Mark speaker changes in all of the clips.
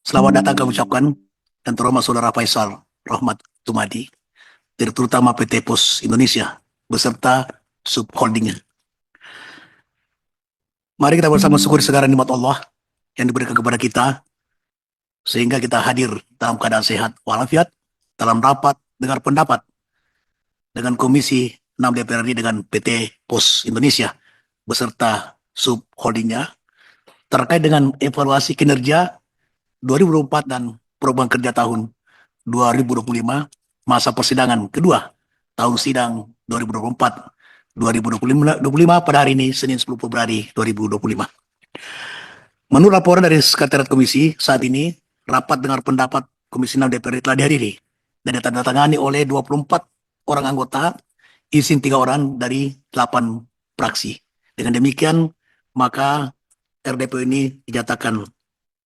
Speaker 1: Selamat datang kami ucapkan dan terhormat Saudara Faisal Rahmat Tumadi, Direktur Utama PT Pos Indonesia, beserta subholdingnya. Mari kita bersama syukur segala nikmat Allah yang diberikan kepada kita, sehingga kita hadir dalam keadaan sehat walafiat, dalam rapat dengar pendapat dengan Komisi 6 DPR RI dengan PT Pos Indonesia, beserta subholdingnya, terkait dengan evaluasi kinerja 2024 dan program kerja tahun 2025, masa persidangan kedua tahun sidang 2024-2025 pada hari ini, Senin 10 Februari 2025. Menurut laporan dari Sekretariat Komisi, saat ini rapat dengar pendapat Komisi 6 DPR telah dihadiri dan ditandatangani oleh 24 orang anggota, izin 3 orang dari 8 fraksi. Dengan demikian, maka RDP ini dinyatakan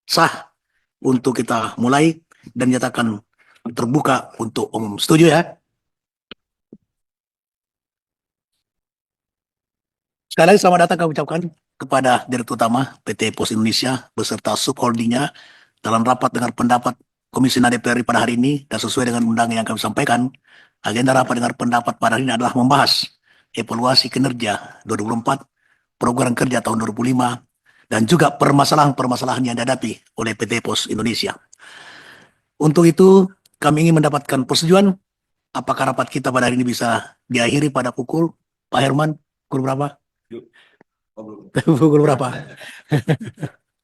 Speaker 1: sah untuk kita mulai dan dinyatakan terbuka untuk umum. Setuju ya? Sekali lagi selamat datang kami ucapkan kepada Direktur Utama PT Pos Indonesia beserta subholdingnya dalam rapat dengar pendapat Komisi 6 DPR pada hari ini, dan sesuai dengan undangan yang kami sampaikan, agenda rapat dengar pendapat pada hari ini adalah membahas evaluasi kinerja 2024, program kerja tahun 2005, dan juga permasalahan-permasalahan yang dihadapi oleh PT Pos Indonesia. Untuk itu, kami ingin mendapatkan persetujuan apakah rapat kita pada hari ini bisa diakhiri pada pukul, Pak Herman, pukul berapa? Pukul berapa?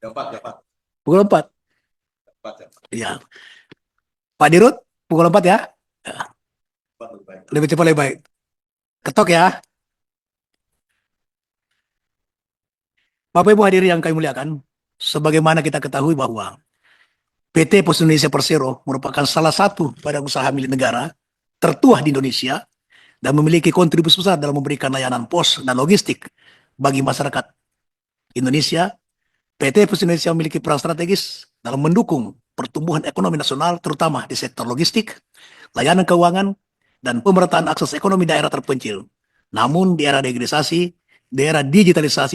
Speaker 2: Dapat.
Speaker 1: Pukul 4. Ya. Pak Dirut, pukul 4 ya? Lebih cepat lebih baik. Ketok ya. Bapak Ibu hadirin yang kami muliakan, sebagaimana kita ketahui bahwa PT Pos Indonesia Persero merupakan salah satu badan usaha milik negara tertua di Indonesia dan memiliki kontribusi besar dalam memberikan layanan pos dan logistik bagi masyarakat Indonesia. PT Pos Indonesia memiliki peran strategis dalam mendukung pertumbuhan ekonomi nasional, terutama di sektor logistik, layanan keuangan, dan pemerataan akses ekonomi daerah terpencil. Namun di era digitalisasi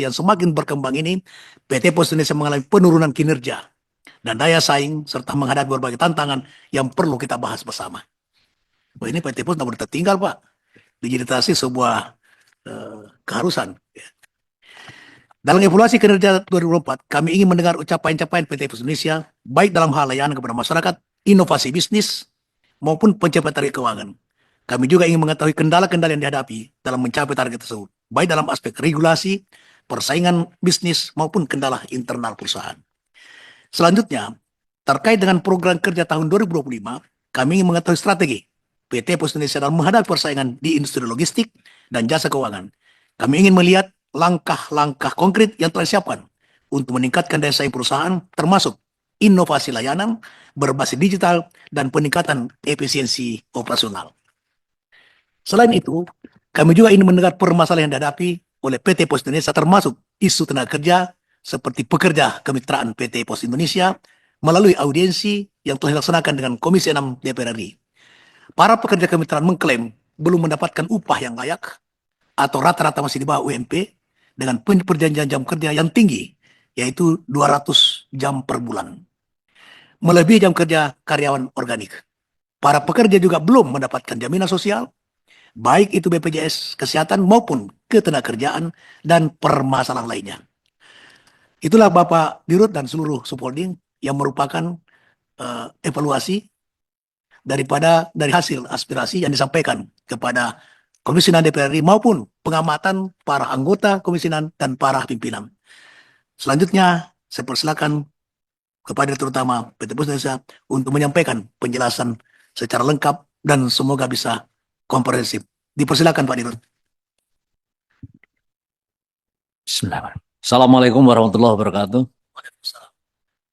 Speaker 1: yang semakin berkembang ini, PT Pos Indonesia mengalami penurunan kinerja dan daya saing serta menghadapi berbagai tantangan yang perlu kita bahas bersama. Wah, ini PT Pos tidak boleh tertinggal, Pak. Digitalisasi sebuah keharusan. Dalam evaluasi kinerja 2024, kami ingin mendengar ucapan-ucapan PT Pos Indonesia, baik dalam hal layanan kepada masyarakat, inovasi bisnis, maupun pencapaian target keuangan. Kami juga ingin mengetahui kendala-kendala yang dihadapi dalam mencapai target tersebut, baik dalam aspek regulasi, persaingan bisnis, maupun kendala internal perusahaan. Selanjutnya, terkait dengan program kerja tahun 2025, kami ingin mengetahui strategi PT Pos Indonesia dalam menghadapi persaingan di industri logistik dan jasa keuangan. Kami ingin melihat langkah-langkah konkret yang telah disiapkan untuk meningkatkan daya saing perusahaan, termasuk inovasi layanan berbasis digital dan peningkatan efisiensi operasional. Selain itu, kami juga ingin mendengar permasalahan yang dihadapi oleh PT Pos Indonesia, termasuk isu tenaga kerja seperti pekerja kemitraan PT Pos Indonesia melalui audiensi yang telah dilaksanakan dengan Komisi 6 DPR RI. Para pekerja kemitraan mengklaim belum mendapatkan upah yang layak atau rata-rata masih di bawah UMP dengan perjanjian jam kerja yang tinggi, yaitu 200 jam per bulan, melebihi jam kerja karyawan organik. Para pekerja juga belum mendapatkan jaminan sosial, baik itu BPJS Kesehatan maupun ketenagakerjaan dan permasalahan lainnya. Itulah Bapak Dirut dan seluruh subholding yang merupakan evaluasi dari hasil aspirasi yang disampaikan kepada Komisi 6 DPR RI maupun pengamatan para anggota Komisi 6 dan para pimpinan. Selanjutnya, saya persilakan kepada Direktur Utama PT Pos Indonesia untuk menyampaikan penjelasan secara lengkap dan semoga bisa komprehensif. Dipersilakan Pak Dirut.
Speaker 3: Bismillahirrahmanirrahim. Assalamualaikum warahmatullahi wabarakatuh.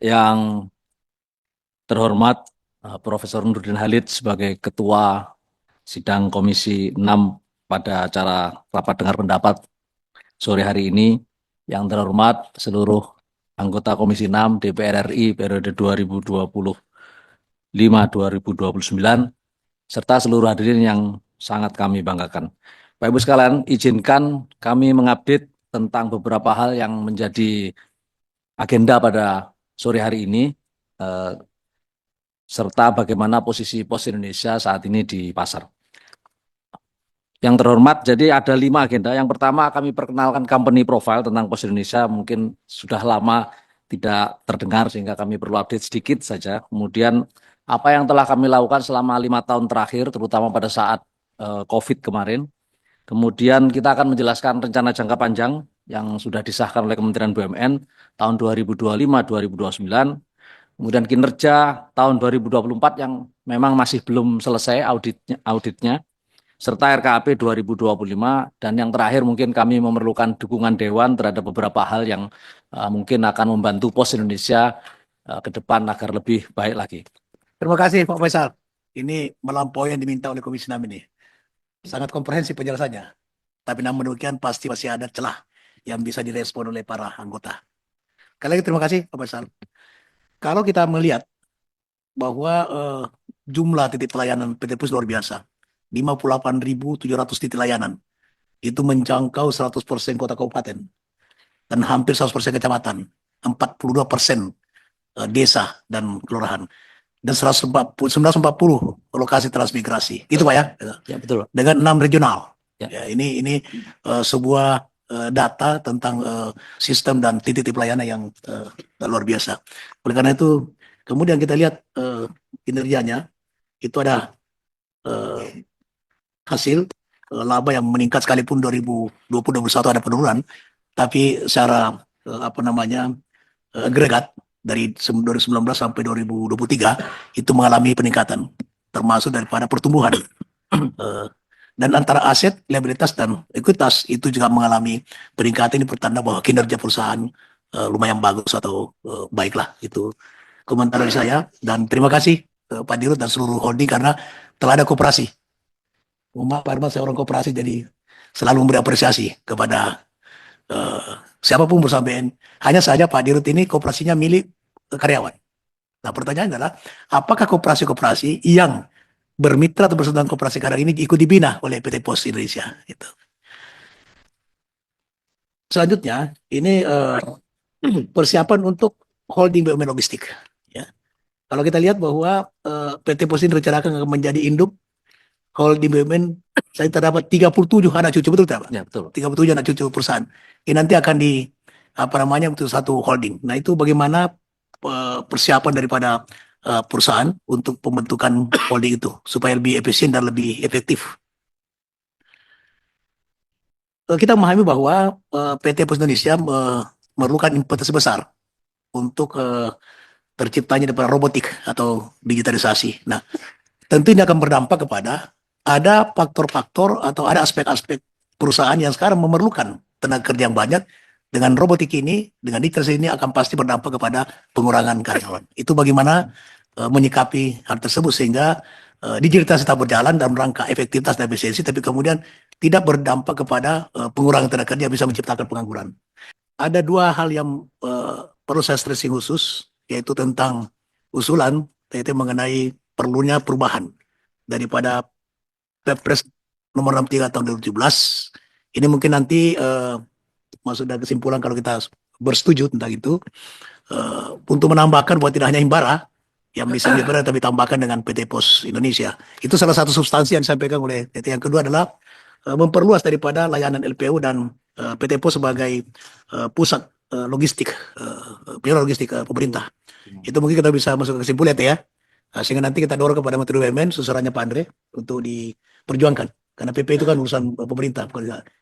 Speaker 3: Yang terhormat Profesor Nurdin Halid sebagai Ketua Sidang Komisi 6 pada acara rapat dengar pendapat sore hari ini. Yang terhormat seluruh anggota Komisi 6 DPR RI periode 2025-2029 serta seluruh hadirin yang sangat kami banggakan. Bapak Ibu sekalian, izinkan kami mengupdate tentang beberapa hal yang menjadi agenda pada sore hari ini. eh, serta bagaimana posisi pos Indonesia saat ini di pasar. Yang terhormat, jadi ada 5 agenda. Yang pertama kami perkenalkan company profile tentang Pos Indonesia, mungkin sudah lama tidak terdengar sehingga kami perlu update sedikit saja. Kemudian apa yang telah kami lakukan selama 5 tahun terakhir, terutama pada saat COVID kemarin. Kemudian kita akan menjelaskan rencana jangka panjang yang sudah disahkan oleh Kementerian BUMN tahun 2025-2029. Kemudian kinerja tahun 2024 yang memang masih belum selesai auditnya serta RKAP 2025, dan yang terakhir mungkin kami memerlukan dukungan Dewan terhadap beberapa hal yang mungkin akan membantu Pos Indonesia ke depan agar lebih baik lagi.
Speaker 1: Terima kasih Pak Faisal. Ini melampaui yang diminta oleh Komisi 6 ini. Sangat komprehensif penjelasannya. Tapi namun demikian pasti masih ada celah yang bisa direspon oleh para anggota. Sekali lagi terima kasih Pak Faisal. Kalau kita melihat bahwa jumlah titik pelayanan PT POS luar biasa. 58.700 titik layanan. Itu menjangkau 100% kota kabupaten dan hampir 100% kecamatan, 42% desa dan kelurahan, dan 940 lokasi transmigrasi. Gitu Pak ya?
Speaker 3: Ya betul.
Speaker 1: Dengan 6 regional.
Speaker 3: Ya.
Speaker 1: Ya, ini sebuah data tentang sistem dan titik-titik pelayanan yang luar biasa. Oleh karena itu, kemudian kita lihat kinerjanya, itu ada hasil laba yang meningkat sekalipun 2020-2021 ada penurunan, tapi secara agregat dari 2019 sampai 2023 itu mengalami peningkatan, termasuk daripada pertumbuhan. Dan antara aset, liabilitas, dan ekuitas itu juga mengalami peningkatan. Ini pertanda bahwa kinerja perusahaan lumayan bagus atau baiklah. Itu komentar dari saya, dan terima kasih Pak Dirut dan seluruh holding karena telah ada koperasi. Maaf Pak Herman, saya orang koperasi, jadi selalu memberi apresiasi kepada siapapun berusaha BN. Hanya saja Pak Dirut ini koperasinya milik karyawan. Nah pertanyaannya adalah, apakah koperasi-koperasi yang bermitra atau bersama dengan koperasi karang ini ikut dibina oleh PT Pos Indonesia? Gitu. Selanjutnya, ini persiapan untuk holding BUMN Logistik. Ya. Kalau kita lihat bahwa PT Pos ini direncanakan akan menjadi induk holding BUMN, saya terdapat 37 anak cucu, betul tidak Pak?
Speaker 3: Ya betul.
Speaker 1: 37 anak cucu perusahaan. Ini nanti akan untuk satu holding. Nah itu bagaimana persiapan daripada perusahaan untuk pembentukan holding itu supaya lebih efisien dan lebih efektif. Kita memahami bahwa PT Pos Indonesia memerlukan investasi besar untuk terciptanya daripada robotik atau digitalisasi. Nah, tentu ini akan berdampak kepada ada faktor-faktor atau ada aspek-aspek perusahaan yang sekarang memerlukan tenaga kerja yang banyak. Dengan robotik ini, dengan digitalisasi ini akan pasti berdampak kepada pengurangan karyawan. Itu bagaimana menyikapi hal tersebut sehingga digitalisasi tetap berjalan dalam rangka efektivitas dan efisiensi, tapi kemudian tidak berdampak kepada pengurangan tenaga kerja bisa menciptakan pengangguran. Ada 2 hal yang perlu saya stressing khusus, yaitu tentang usulan yaitu mengenai perlunya perubahan daripada Perpres nomor 63 tahun 2017. Ini mungkin nanti masuk dari kesimpulan kalau kita bersetuju tentang itu, untuk menambahkan bahwa tidak hanya Himbara yang bisa Himbara, tapi tambahkan dengan PT Pos Indonesia. Itu salah satu substansi yang disampaikan oleh PT. Yang kedua adalah memperluas daripada layanan LPU dan PT Pos sebagai pusat logistik, pilar logistik pemerintah. Itu mungkin kita bisa masuk ke kesimpulan ya. Sehingga nanti kita dorong kepada Menteri BUMN, susurannya Pak Andre, untuk diperjuangkan. Karena PP itu kan urusan pemerintah.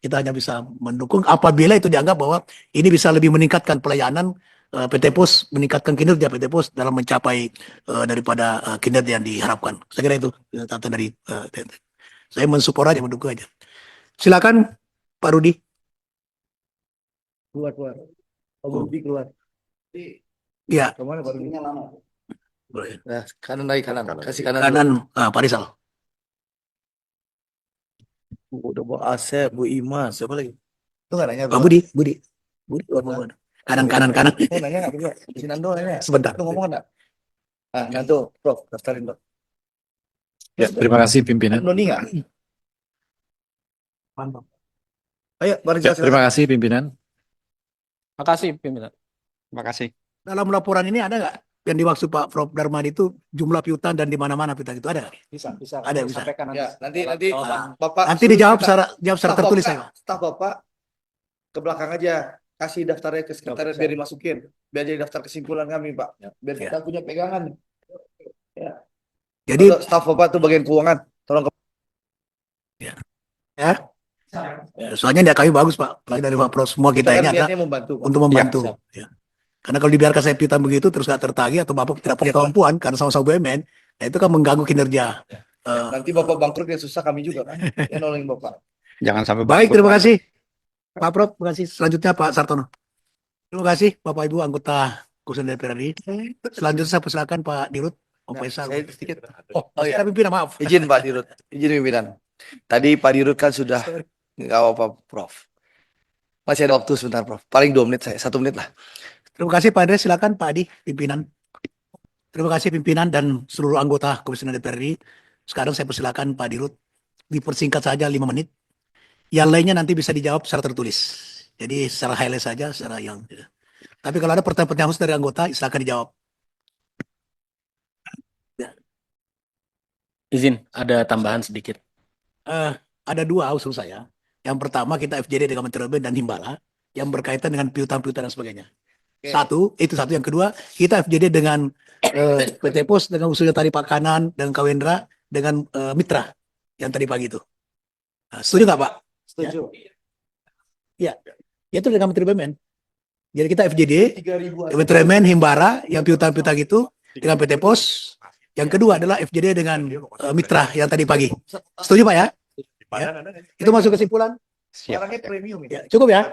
Speaker 1: Kita hanya bisa mendukung apabila itu dianggap bahwa ini bisa lebih meningkatkan pelayanan PT Pos, meningkatkan kinerja PT Pos dalam mencapai daripada kinerja yang diharapkan. Saya kira itu tata dari saya mensupport aja, mendukung aja. Silakan Pak Rudi. Keluar. Pak Rudi keluar. Ya.
Speaker 2: Kemana Pak Rudi?
Speaker 1: Boleh.
Speaker 2: Nah, kanan lagi kanan. Kasih kanan.
Speaker 1: Kanan Pak Rizal.
Speaker 2: Udah bawa Asep, Bu Ima, siapa lagi? Itu nggak nanya.
Speaker 1: Pak Budi. Kanan.
Speaker 2: Oh, nanya nggak juga? Si Nando nanya.
Speaker 1: Sebentar.
Speaker 2: Lu ngomong nggak? Ah, Nando, Prof, daftarin Prof.
Speaker 4: Ya, terima kasih pimpinan.
Speaker 2: Noni nggak? Ayo, mari
Speaker 4: Ya, terima kasih pimpinan.
Speaker 3: Makasih pimpinan. Terima kasih.
Speaker 1: Dalam laporan ini ada nggak yang dimaksud Pak Prof. Darmadi itu jumlah piutang dan di mana-mana piutang itu ada?
Speaker 3: Bisa, bisa.
Speaker 1: Ada, bisa.
Speaker 3: Sampaikan
Speaker 2: Ya, nanti
Speaker 3: Kalau-
Speaker 2: Bapak
Speaker 1: Nanti dijawab jawab secara
Speaker 2: staf
Speaker 1: tertulis
Speaker 2: Bapak,
Speaker 1: saya.
Speaker 2: staf Bapak ke belakang aja, kasih daftarnya ke sekretariat
Speaker 3: Siap.
Speaker 2: biar dimasukin, biar jadi daftar kesimpulan kami, Pak. Biar kita punya pegangan.
Speaker 1: Jadi
Speaker 2: Untuk staf Bapak tuh bagian keuangan, tolong
Speaker 1: ya, soalnya kami bagus Pak, apalagi dari Pak Prof. Semua kita
Speaker 2: kan
Speaker 1: ini adalah
Speaker 2: niatnya membantu, Pak.
Speaker 1: untuk membantu.
Speaker 3: siap.
Speaker 1: Ya. Karena kalau dibiarkan saya piutang begitu terus nggak tertagih atau Bapak tidak punya kemampuan karena sama-sama BUMN, nah itu kan mengganggu kinerja.
Speaker 2: Nanti Bapak bangkrut yang susah kami juga kan, yang nolongin Bapak.
Speaker 4: Jangan sampai
Speaker 1: Baik,
Speaker 4: bangkrut,
Speaker 1: terima
Speaker 4: Pak.
Speaker 1: kasih Pak Prof. Terima kasih. Selanjutnya Pak Sartono. Terima kasih Bapak Ibu anggota Komisi DPR RI. Selanjutnya saya persilakan Pak Dirut. Om
Speaker 2: Nah,
Speaker 1: Faisal.
Speaker 2: saya sedikit.
Speaker 1: Oh
Speaker 2: iya.
Speaker 1: saya pimpinan, maaf.
Speaker 2: Izin Pak Dirut, izin pimpinan. Tadi Pak Dirut kan sudah nggak apa-apa, Prof. Masih ada waktu sebentar, Prof. Paling 2 menit saya, 1 menit lah.
Speaker 1: Terima kasih Pak Andre, silakan Pak Adi, pimpinan. Terima kasih pimpinan dan seluruh anggota Komisi DPR RI. Sekarang saya persilakan Pak Dirut, dipersingkat saja 5 menit. Yang lainnya nanti bisa dijawab secara tertulis. Jadi secara highlight saja, secara yang. Tapi kalau ada pertanyaan khusus dari anggota, silakan dijawab.
Speaker 5: Izin, ada tambahan sedikit.
Speaker 1: Ada 2 usul saya. Yang pertama kita FJD dengan Menteri BUMN dan Himbala yang berkaitan dengan piutang-piutang dan sebagainya.
Speaker 2: Oke.
Speaker 1: Itu satu. Yang kedua, kita FJD dengan PT Pos dengan usulnya tadi Pak Kanan dan Kawendra dengan mitra yang tadi pagi itu. Nah, setuju nggak Pak?
Speaker 2: Setuju.
Speaker 1: Itu dengan Menteri BUMN. Jadi kita FJD,
Speaker 2: 3.000
Speaker 1: Menteri BUMN, Himbara yang piutang-piutang itu dengan PT Pos. Yang kedua adalah FJD dengan mitra yang tadi pagi. Setuju Pak ya? Itu masuk kesimpulan?
Speaker 2: Barangnya premium ini.
Speaker 1: Ya, cukup ya?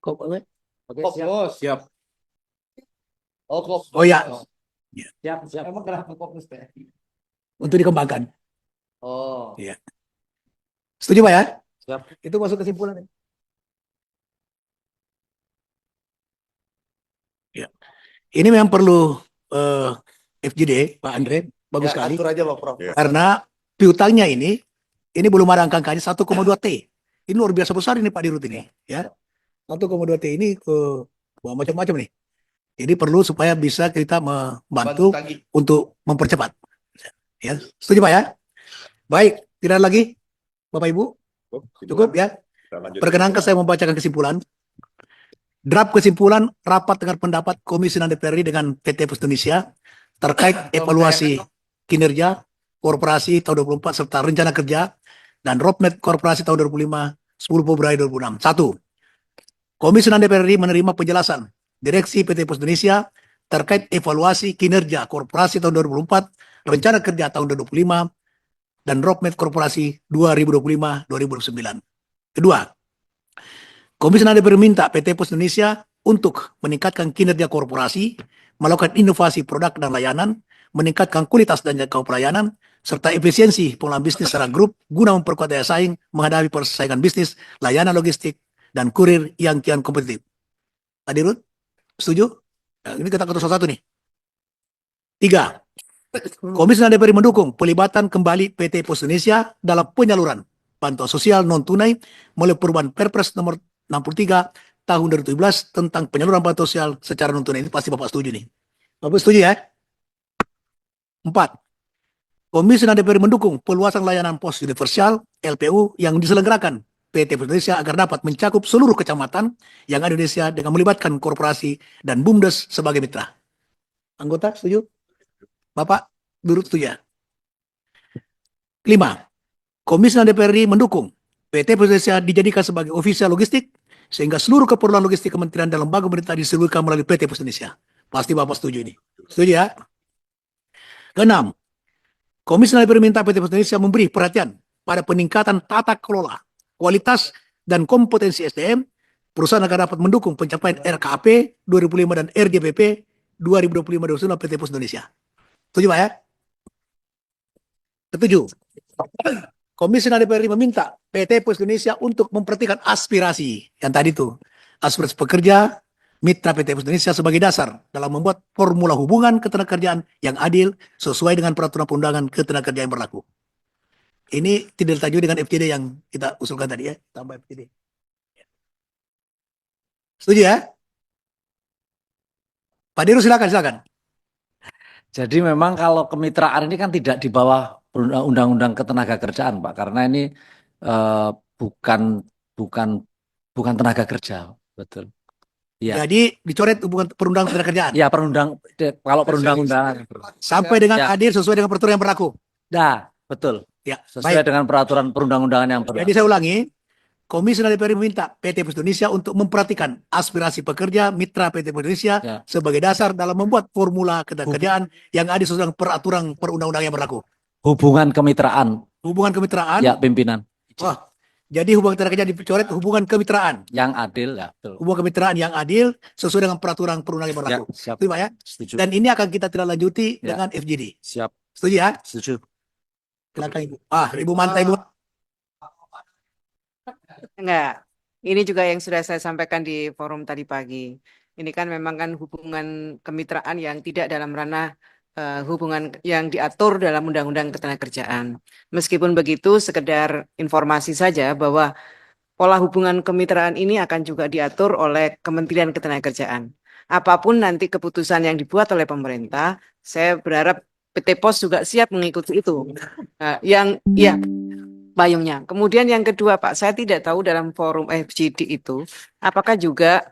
Speaker 1: Kok,
Speaker 2: Kok, Bos.
Speaker 3: Siap.
Speaker 2: Oh, kok.
Speaker 1: oh ya,
Speaker 3: Siap, siap.
Speaker 2: Emang kenapa fokus teh?
Speaker 1: untuk dikembangkan.
Speaker 2: Oh.
Speaker 1: Setuju Pak ya?
Speaker 3: Siap.
Speaker 1: Itu masuk kesimpulan. Ya. Ini memang perlu FGD, Pak Andre, bagus
Speaker 2: Ya,
Speaker 1: sekali.
Speaker 2: atur aja Pak Prof.
Speaker 1: Karena piutangnya ini belum ada angka-angkanya 1,2 T. Ini luar biasa besar ini Pak Dirut ini. Ya. 1,2 T ini macam-macam nih. Jadi perlu supaya bisa kita membantu
Speaker 2: Bantu tagih.
Speaker 1: untuk mempercepat. Ya, setuju Pak ya? Baik, tidak ada lagi Bapak Ibu? Cukup ya? Perkenankan saya membacakan kesimpulan. Draft kesimpulan rapat dengan pendapat Komisi DPR RI dengan PT Pos Indonesia terkait evaluasi kinerja korporasi tahun 2024 serta rencana kerja dan roadmap korporasi tahun 2005 10 Februari 2006. 1. Komisi DPR RI menerima penjelasan Direksi PT Pos Indonesia terkait evaluasi kinerja korporasi tahun 2004, rencana kerja tahun 2025, dan roadmap korporasi 2025-2029. Kedua, Komisi DPR minta PT Pos Indonesia untuk meningkatkan kinerja korporasi, melakukan inovasi produk dan layanan, meningkatkan kualitas dan jangkauan pelayanan, serta efisiensi pengelolaan bisnis secara grup guna memperkuat daya saing menghadapi persaingan bisnis, layanan logistik, dan kurir yang kian kompetitif. Pak Dirut, setuju? Nah, ini kita ketua satu nih. 3. Komisi DPR mendukung pelibatan kembali PT Pos Indonesia dalam penyaluran bantuan sosial non-tunai melalui perubahan Perpres nomor 63 tahun 2017 tentang penyaluran bantuan sosial secara non-tunai. Ini pasti Bapak setuju nih. Bapak setuju ya? 4. Komisi DPR mendukung perluasan layanan pos universal LPU yang diselenggarakan PT Pos Indonesia agar dapat mencakup seluruh kecamatan yang ada di Indonesia dengan melibatkan korporasi dan BUMDes sebagai mitra. Anggota setuju? Bapak Dirut setuju ya? 5. Komisi DPR RI mendukung PT Pos Indonesia dijadikan sebagai ofisial logistik sehingga seluruh keperluan logistik kementerian dan lembaga pemerintah diseluruhkan melalui PT Pos Indonesia. Pasti Bapak setuju ini. Setuju ya? 6. Komisi DPR minta PT Pos Indonesia memberi perhatian pada peningkatan tata kelola, kualitas, dan kompetensi SDM perusahaan agar dapat mendukung pencapaian RKAP 2005 dan RJPP 2025-2029 PT Pos Indonesia. Setuju Pak ya? Ketujuh. Komisi DPR RI meminta PT Pos Indonesia untuk memperhatikan aspirasi yang tadi tuh, aspirasi pekerja, mitra PT Pos Indonesia sebagai dasar dalam membuat formula hubungan ketenagakerjaan yang adil sesuai dengan peraturan perundangan ketenagakerjaan yang berlaku. Ini tidak ditajui dengan FCD yang kita usulkan tadi ya, tambah FCD. Setuju ya? Pak Dirut silakan.
Speaker 3: Jadi memang kalau kemitraan ini kan tidak di bawah undang-undang ketenagakerjaan, Pak, karena ini eh, bukan bukan bukan tenaga kerja, betul. Iya.
Speaker 1: Jadi dicoret hubungan perundang ketenagakerjaan
Speaker 3: Ya kalau perundang-undangan.
Speaker 1: sampai dengan
Speaker 3: Ya.
Speaker 1: adil sesuai dengan peraturan yang berlaku.
Speaker 3: Nah, betul.
Speaker 1: Ya,
Speaker 3: Sesuai
Speaker 1: baik.
Speaker 3: dengan peraturan perundang-undangan yang berlaku.
Speaker 1: Jadi saya ulangi, Komisioner DPR meminta PT Pos Indonesia untuk memperhatikan aspirasi pekerja mitra PT Pos Indonesia
Speaker 3: Ya.
Speaker 1: sebagai dasar dalam membuat formula ketenagakerjaan yang adil sesuai dengan peraturan perundang-undangan yang berlaku.
Speaker 3: Hubungan kemitraan,
Speaker 1: Hubungan kemitraan,
Speaker 3: ya pimpinan.
Speaker 1: wah, jadi hubungan ketenagakerjaan dicoret hubungan kemitraan.
Speaker 3: Yang adil, ya betul.
Speaker 1: Hubungan kemitraan yang adil sesuai dengan peraturan perundangan yang
Speaker 3: Ya,
Speaker 1: berlaku.
Speaker 3: siap.
Speaker 1: Setuju Pak ya?
Speaker 3: Setuju.
Speaker 1: Dan ini akan kita tindak lanjuti
Speaker 3: Ya.
Speaker 1: dengan FGD.
Speaker 3: Siap.
Speaker 1: Setuju ya?
Speaker 3: Setuju.
Speaker 1: Silakan Ibu. Ibu Manta, Ibu.
Speaker 6: Enggak. Ini juga yang sudah saya sampaikan di forum tadi pagi. Ini kan memang kan hubungan kemitraan yang tidak dalam ranah hubungan yang diatur dalam Undang-Undang Ketenagakerjaan. Meskipun begitu, sekedar informasi saja bahwa pola hubungan kemitraan ini akan juga diatur oleh Kementerian Ketenagakerjaan. Apapun nanti keputusan yang dibuat oleh pemerintah, saya berharap PT POS juga siap mengikuti itu. Payungnya. Kemudian yang kedua, Pak, saya tidak tahu dalam forum FGD itu, apakah juga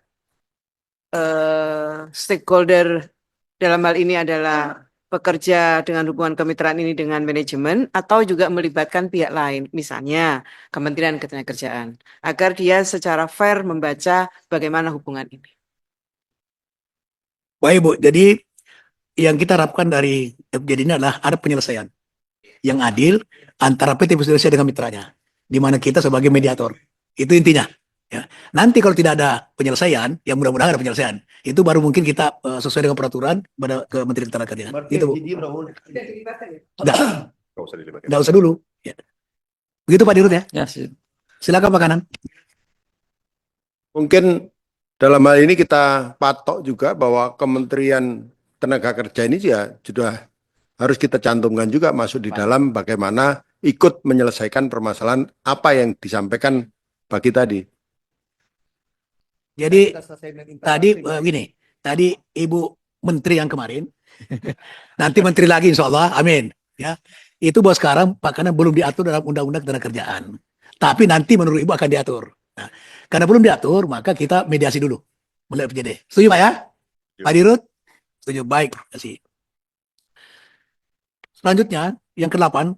Speaker 6: stakeholder dalam hal ini adalah bekerja dengan hubungan kemitraan ini dengan manajemen atau juga melibatkan pihak lain, misalnya Kementerian Ketenagakerjaan, agar dia secara fair membaca bagaimana hubungan ini.
Speaker 1: Baik Bu, jadi yang kita harapkan dari FGD ini adalah ada penyelesaian yang adil antara PT Pos Indonesia dengan mitranya, di mana kita sebagai mediator. Itu intinya. Ya. Nanti kalau tidak ada penyelesaian, yang mudah-mudahan ada penyelesaian, itu baru mungkin kita sesuai dengan peraturan pada Kementerian Ketenagakerjaan. Itu Bu. Nggak usah dulu. Ya. Begitu Pak Dirut ya.
Speaker 3: Ya, siap.
Speaker 1: Silakan Pak Kanan.
Speaker 7: Mungkin dalam hal ini kita patok juga bahwa Kementerian Tenaga Kerja ini ya sudah harus kita cantumkan juga masuk di dalam bagaimana ikut menyelesaikan permasalahan apa yang disampaikan pagi tadi.
Speaker 1: Jadi tadi gini, tadi Ibu Menteri yang kemarin, nanti Menteri lagi insya Allah, amin. Ya, itu bahwa sekarang Pak Kanan belum diatur dalam Undang-Undang Ketenagakerjaan, tapi nanti menurut Ibu akan diatur. Nah, karena belum diatur, maka kita mediasi dulu mulai FGD. Setuju Pak ya? Pak Dirut? Setuju, baik. Terima kasih. Selanjutnya, yang ke-8.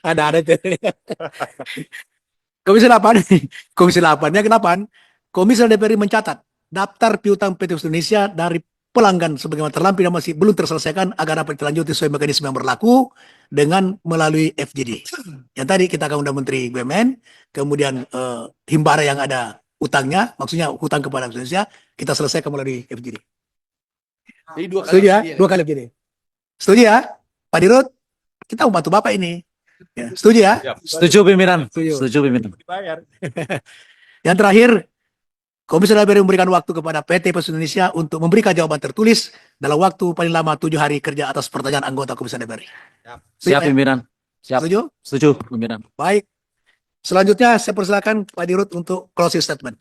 Speaker 1: ada itu. Komisi 8, Komisi 8 yang ke-8, Komisi DPR mencatat daftar piutang PT Pos Indonesia dari pelanggan sebagaimana terlampir dan masih belum terselesaikan agar dapat dilanjuti sesuai mekanisme yang berlaku dengan melalui FGD. Yang tadi kita akan undang Menteri BUMN, kemudian himbara yang ada utangnya, maksudnya hutang kepada Pos Indonesia, kita selesaikan melalui FGD.
Speaker 2: Jadi dua kali.
Speaker 1: Setuju ya? 2 kali FGD. Setuju ya? Pak Dirut, kita mau bantu Bapak ini. Ya, setuju ya?
Speaker 3: Setuju pimpinan.
Speaker 1: Setuju.
Speaker 3: Setuju pimpinan.
Speaker 1: Yang terakhir, Komisi DPR memberikan waktu kepada PT Pos Indonesia untuk memberikan jawaban tertulis dalam waktu paling lama 7 hari kerja atas pertanyaan anggota Komisi DPR.
Speaker 3: Siap pimpinan. Siap.
Speaker 1: Setuju?
Speaker 3: Setuju pimpinan.
Speaker 1: Baik. Selanjutnya saya persilakan Pak Dirut untuk closing statement.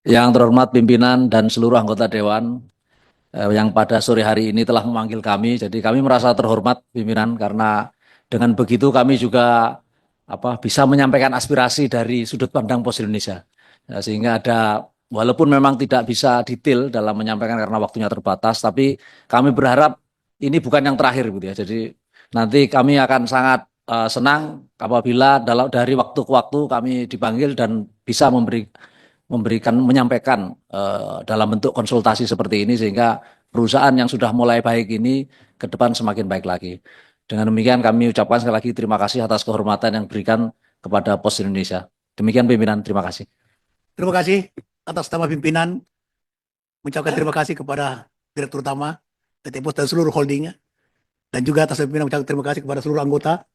Speaker 3: Yang terhormat pimpinan dan seluruh anggota Dewan yang pada sore hari ini telah memanggil kami. Jadi kami merasa terhormat pimpinan karena dengan begitu kami juga bisa menyampaikan aspirasi dari sudut pandang Pos Indonesia. Ya, sehingga ada, walaupun memang tidak bisa detail dalam menyampaikan karena waktunya terbatas, tapi kami berharap ini bukan yang terakhir gitu ya. Jadi nanti kami akan sangat senang apabila dari waktu ke waktu kami dipanggil dan bisa menyampaikan dalam bentuk konsultasi seperti ini sehingga perusahaan yang sudah mulai baik ini ke depan semakin baik lagi. Dengan demikian kami ucapkan sekali lagi terima kasih atas kehormatan yang diberikan kepada Pos Indonesia. Demikian pimpinan, terima kasih.
Speaker 1: Terima kasih atas nama pimpinan. Mengucapkan terima kasih kepada Direktur Utama PT Pos dan seluruh holdingnya. Dan juga atas pimpinan mengucapkan terima kasih kepada seluruh anggota.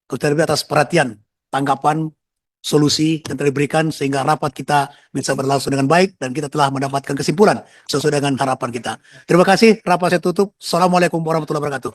Speaker 1: Kemudian atas perhatian, tanggapan, solusi yang telah diberikan sehingga rapat kita bisa berlangsung dengan baik dan kita telah mendapatkan kesimpulan sesuai dengan harapan kita. Terima kasih, rapat saya tutup. Assalamualaikum warahmatullahi wabarakatuh.